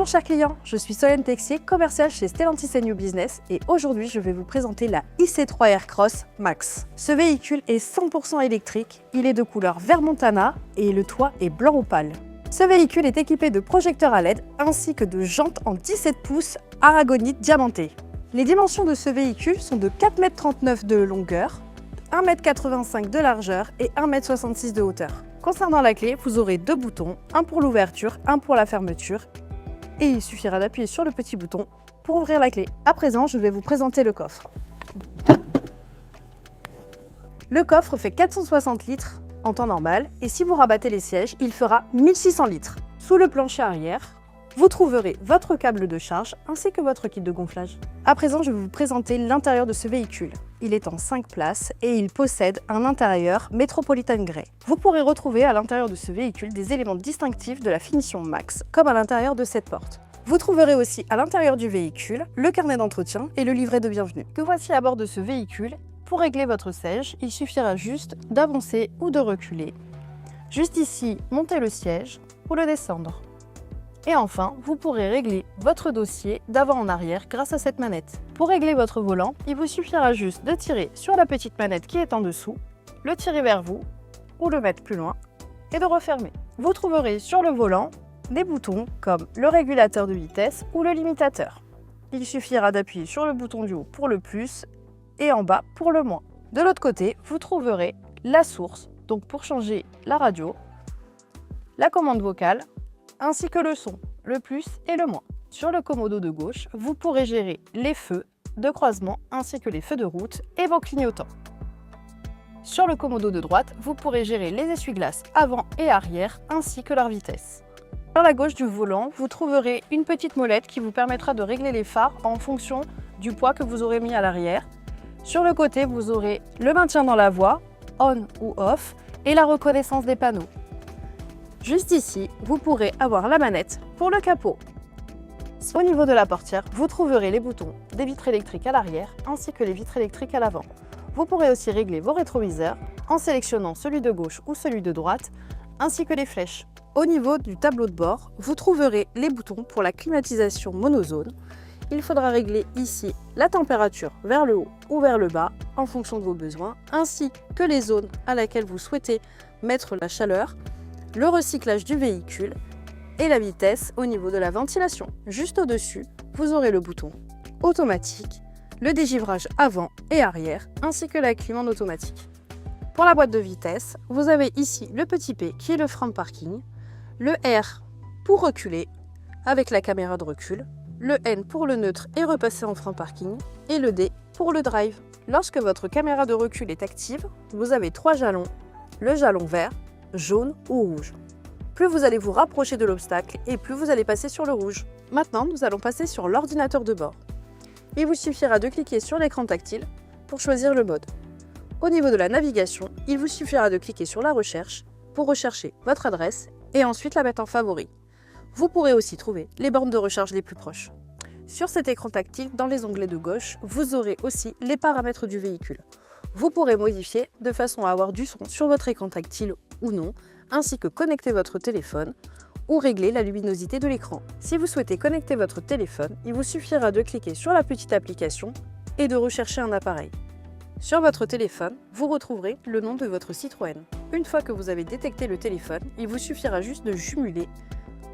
Bonjour chers clients, je suis Solène Texier, commerciale chez Stellantis & New Business et aujourd'hui je vais vous présenter la IC3 Aircross Max. Ce véhicule est 100% électrique, il est de couleur vert montana et le toit est blanc opale. Ce véhicule est équipé de projecteurs à LED ainsi que de jantes en 17 pouces aragonite diamantées. Les dimensions de ce véhicule sont de 4,39 m de longueur, 1,85 m de largeur et 1,66 m de hauteur. Concernant la clé, vous aurez deux boutons, un pour l'ouverture, un pour la fermeture. Et il suffira d'appuyer sur le petit bouton pour ouvrir la clé. À présent, je vais vous présenter le coffre. Le coffre fait 460 litres en temps normal et si vous rabattez les sièges, il fera 1600 litres. Sous le plancher arrière, vous trouverez votre câble de charge ainsi que votre kit de gonflage. À présent, je vais vous présenter l'intérieur de ce véhicule. Il est en 5 places et il possède un intérieur Metropolitan Grey. Vous pourrez retrouver à l'intérieur de ce véhicule des éléments distinctifs de la finition Max, comme à l'intérieur de cette porte. Vous trouverez aussi à l'intérieur du véhicule le carnet d'entretien et le livret de bienvenue. Que voici à bord de ce véhicule. Pour régler votre siège, il suffira juste d'avancer ou de reculer. Juste ici, monter le siège ou le descendre. Et enfin, vous pourrez régler votre dossier d'avant en arrière grâce à cette manette. Pour régler votre volant, il vous suffira juste de tirer sur la petite manette qui est en dessous, le tirer vers vous ou le mettre plus loin et de refermer. Vous trouverez sur le volant des boutons comme le régulateur de vitesse ou le limitateur. Il suffira d'appuyer sur le bouton du haut pour le plus et en bas pour le moins. De l'autre côté, vous trouverez la source, donc pour changer la radio, la commande vocale, ainsi que le son, le plus et le moins. Sur le commodo de gauche, vous pourrez gérer les feux de croisement ainsi que les feux de route et vos clignotants. Sur le commodo de droite, vous pourrez gérer les essuie-glaces avant et arrière ainsi que leur vitesse. Sur la gauche du volant, vous trouverez une petite molette qui vous permettra de régler les phares en fonction du poids que vous aurez mis à l'arrière. Sur le côté, vous aurez le maintien dans la voie, on ou off, et la reconnaissance des panneaux. Juste ici, vous pourrez avoir la manette pour le capot. Au niveau de la portière, vous trouverez les boutons des vitres électriques à l'arrière ainsi que les vitres électriques à l'avant. Vous pourrez aussi régler vos rétroviseurs en sélectionnant celui de gauche ou celui de droite ainsi que les flèches. Au niveau du tableau de bord, vous trouverez les boutons pour la climatisation monozone. Il faudra régler ici la température vers le haut ou vers le bas en fonction de vos besoins ainsi que les zones à laquelle vous souhaitez mettre la chaleur, le recyclage du véhicule et la vitesse au niveau de la ventilation. Juste au-dessus, vous aurez le bouton automatique, le dégivrage avant et arrière, ainsi que la clim en automatique. Pour la boîte de vitesse, vous avez ici le petit P qui est le frein de parking, le R pour reculer avec la caméra de recul, le N pour le neutre et repasser en frein parking, et le D pour le drive. Lorsque votre caméra de recul est active, vous avez 3 jalons, le jalon vert, jaune ou rouge. Plus vous allez vous rapprocher de l'obstacle et plus vous allez passer sur le rouge. Maintenant, nous allons passer sur l'ordinateur de bord. Il vous suffira de cliquer sur l'écran tactile pour choisir le mode. Au niveau de la navigation, il vous suffira de cliquer sur la recherche pour rechercher votre adresse et ensuite la mettre en favori. Vous pourrez aussi trouver les bornes de recharge les plus proches. Sur cet écran tactile, dans les onglets de gauche, vous aurez aussi les paramètres du véhicule. Vous pourrez modifier de façon à avoir du son sur votre écran tactile ou non, ainsi que connecter votre téléphone ou régler la luminosité de l'écran. Si vous souhaitez connecter votre téléphone, il vous suffira de cliquer sur la petite application et de rechercher un appareil. Sur votre téléphone, vous retrouverez le nom de votre Citroën. Une fois que vous avez détecté le téléphone, il vous suffira juste de jumeler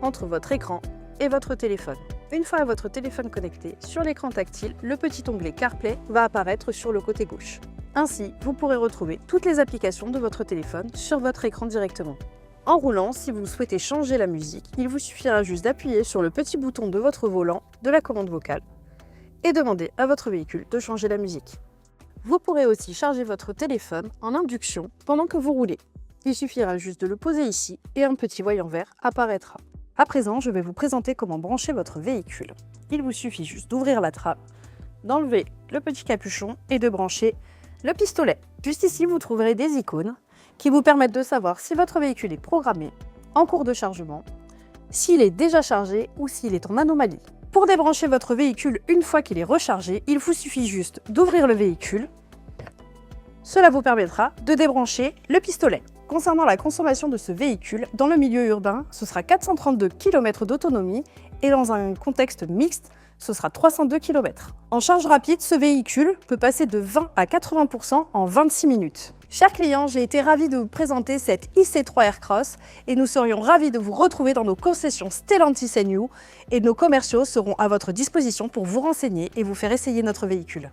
entre votre écran et votre téléphone. Une fois votre téléphone connecté, sur l'écran tactile, le petit onglet CarPlay va apparaître sur le côté gauche. Ainsi, vous pourrez retrouver toutes les applications de votre téléphone sur votre écran directement. En roulant, si vous souhaitez changer la musique, il vous suffira juste d'appuyer sur le petit bouton de votre volant de la commande vocale et demander à votre véhicule de changer la musique. Vous pourrez aussi charger votre téléphone en induction pendant que vous roulez. Il suffira juste de le poser ici et un petit voyant vert apparaîtra. À présent, je vais vous présenter comment brancher votre véhicule. Il vous suffit juste d'ouvrir la trappe, d'enlever le petit capuchon et de brancher le pistolet. Juste ici, vous trouverez des icônes qui vous permettent de savoir si votre véhicule est programmé, en cours de chargement, s'il est déjà chargé ou s'il est en anomalie. Pour débrancher votre véhicule une fois qu'il est rechargé, il vous suffit juste d'ouvrir le véhicule. Cela vous permettra de débrancher le pistolet. Concernant la consommation de ce véhicule, dans le milieu urbain, ce sera 432 km d'autonomie et dans un contexte mixte, ce sera 302 km. En charge rapide, ce véhicule peut passer de 20 à 80% en 26 minutes. Chers clients, j'ai été ravie de vous présenter cette IC3 Aircross et nous serions ravis de vous retrouver dans nos concessions Stellantis & You et nos commerciaux seront à votre disposition pour vous renseigner et vous faire essayer notre véhicule.